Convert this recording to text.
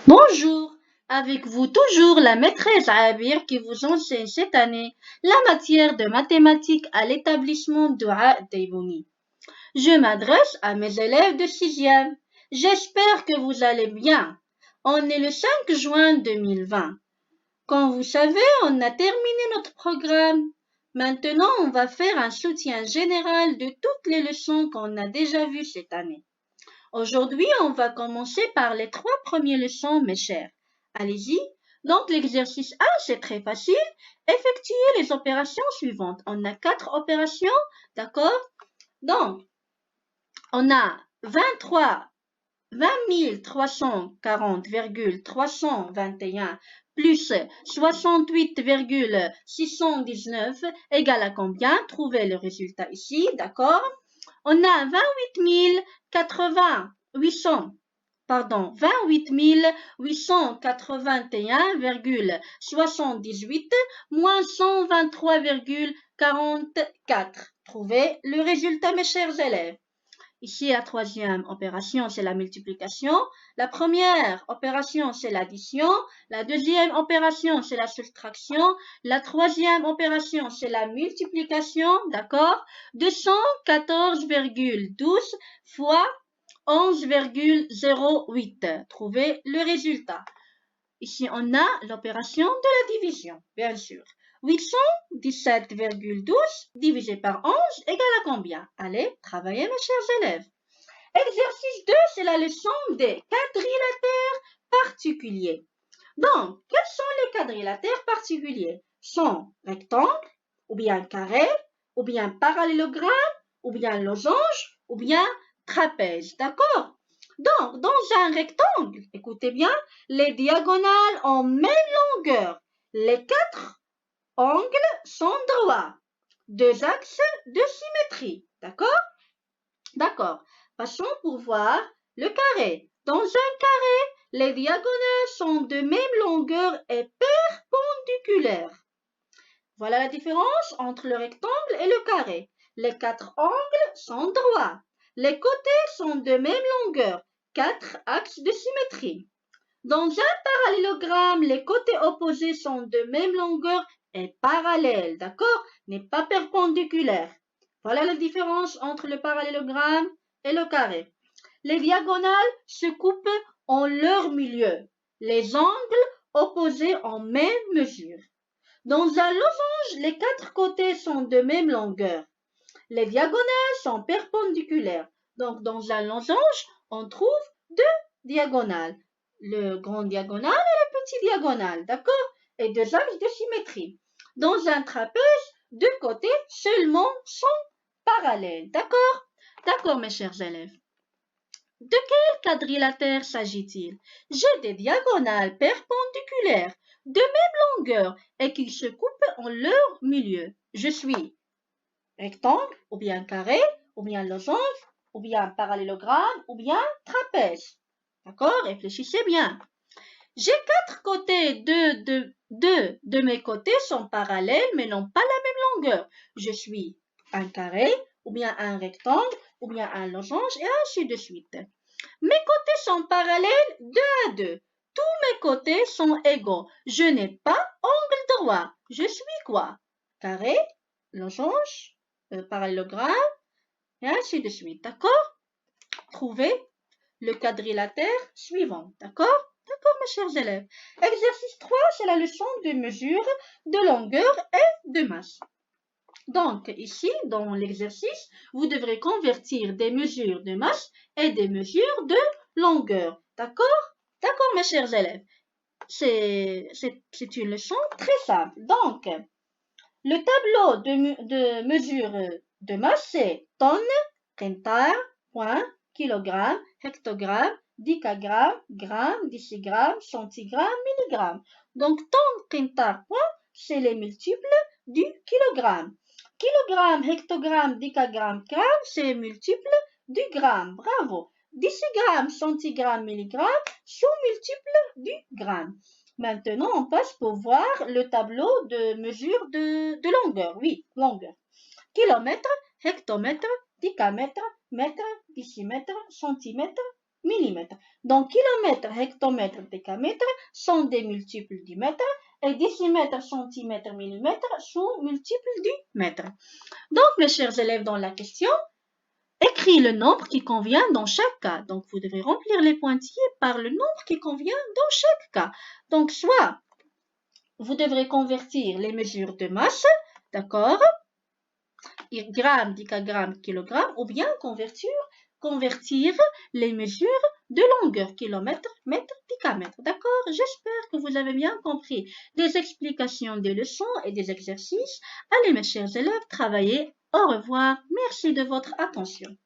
Bonjour, avec vous toujours la maîtresse Abir qui vous enseigne cette année la matière de mathématiques à l'établissement Dua Deibouni. Je m'adresse à mes élèves de sixième. J'espère que vous allez bien. On est le 5 juin 2020. Comme vous savez, on a terminé notre programme. Maintenant, on va faire un soutien général de toutes les leçons qu'on a déjà vues cette année. Aujourd'hui, on va commencer par les 3 premières leçons, mes chers. Allez-y. Donc, l'exercice 1, c'est très facile. Effectuez les opérations suivantes. On a 4 opérations, d'accord? Donc, on a 20 340,321 plus 68,619 égale à combien? Trouvez le résultat ici, d'accord? On a 28 881,78 moins 123,44. Trouvez le résultat, mes chers élèves. Ici, la troisième opération, c'est la multiplication. La première opération, c'est l'addition. La deuxième opération, c'est la soustraction. La troisième opération, c'est la multiplication. D'accord? 214,12 fois 11,08. Trouvez le résultat. Ici, on a l'opération de la division, bien sûr. 817,12 divisé par 11 égale à combien? Allez, travaillez mes chers élèves. Exercice 2, c'est la leçon des quadrilatères particuliers. Donc, quels sont les quadrilatères particuliers? Sont rectangles, ou bien carré, ou bien parallélogramme, ou bien losange, ou bien trapèze. D'accord? Donc, dans un rectangle, écoutez bien, les diagonales ont même longueur. Les 4 angles sont droits. 2 axes de symétrie. D'accord? D'accord. Passons pour voir le carré. Dans un carré, les diagonales sont de même longueur et perpendiculaires. Voilà la différence entre le rectangle et le carré. Les 4 angles sont droits. Les côtés sont de même longueur. 4 axes de symétrie. Dans un parallélogramme, les côtés opposés sont de même longueur et parallèles, d'accord? N'est pas perpendiculaire. Voilà la différence entre le parallélogramme et le carré. Les diagonales se coupent en leur milieu. Les angles opposés en même mesure. Dans un losange, les 4 côtés sont de même longueur. Les diagonales sont perpendiculaires. Donc, dans un losange, on trouve 2 diagonales. Le grand diagonal et le petit diagonal, d'accord? Et 2 axes de symétrie. Dans un trapèze, 2 côtés seulement sont parallèles, d'accord? D'accord, mes chers élèves. De quel quadrilatère s'agit-il? J'ai des diagonales perpendiculaires de même longueur et qui se coupent en leur milieu. Je suis rectangle, ou bien carré, ou bien losange, ou bien parallélogramme, ou bien trapèze. D'accord? Réfléchissez bien. J'ai 4 côtés, deux de mes côtés sont parallèles mais n'ont pas la même longueur. Je suis un carré, ou bien un rectangle, ou bien un losange, et ainsi de suite. Mes côtés sont parallèles 2 à 2. Tous mes côtés sont égaux. Je n'ai pas angle droit. Je suis quoi? Carré, losange, parallélogramme, et ainsi de suite. D'accord? Trouvez le quadrilatère suivant. D'accord? D'accord, mes chers élèves. Exercice 3, c'est la leçon de mesure de longueur et de masse. Donc, ici, dans l'exercice, vous devrez convertir des mesures de masse et des mesures de longueur. D'accord? D'accord, mes chers élèves. C'est une leçon très simple. Donc, le tableau de mesure de masse, c'est tonnes, quintal, point, kilogramme, hectogramme, décagramme, gramme, décigramme, centigramme, milligramme. Donc, tonnes, quintal, point, c'est les multiples du kilogramme. Kilogramme, hectogramme, décagramme, gramme, c'est les multiples du gramme. Bravo. Décigramme, centigramme, milligramme, sous-multiples du gramme. Maintenant, on passe pour voir le tableau de mesure de longueur. Oui, longueur. Kilomètre, hectomètre, décamètre, mètre, décimètre, centimètre, millimètre. Donc, kilomètre, hectomètre, décamètre sont des multiples du mètre et décimètre, centimètre, millimètre sont multiples du mètre. Donc, mes chers élèves, dans la question, écris le nombre qui convient dans chaque cas. Donc, vous devez remplir les pointillés par le nombre qui convient dans chaque cas. Donc, soit vous devrez convertir les mesures de masse, d'accord, grammes, décagrammes, kilogrammes, ou bien convertir les mesures de longueur, kilomètre, mètre, décamètre. D'accord? J'espère que vous avez bien compris des explications des leçons et des exercices. Allez, mes chers élèves, travaillez. Au revoir. Merci de votre attention.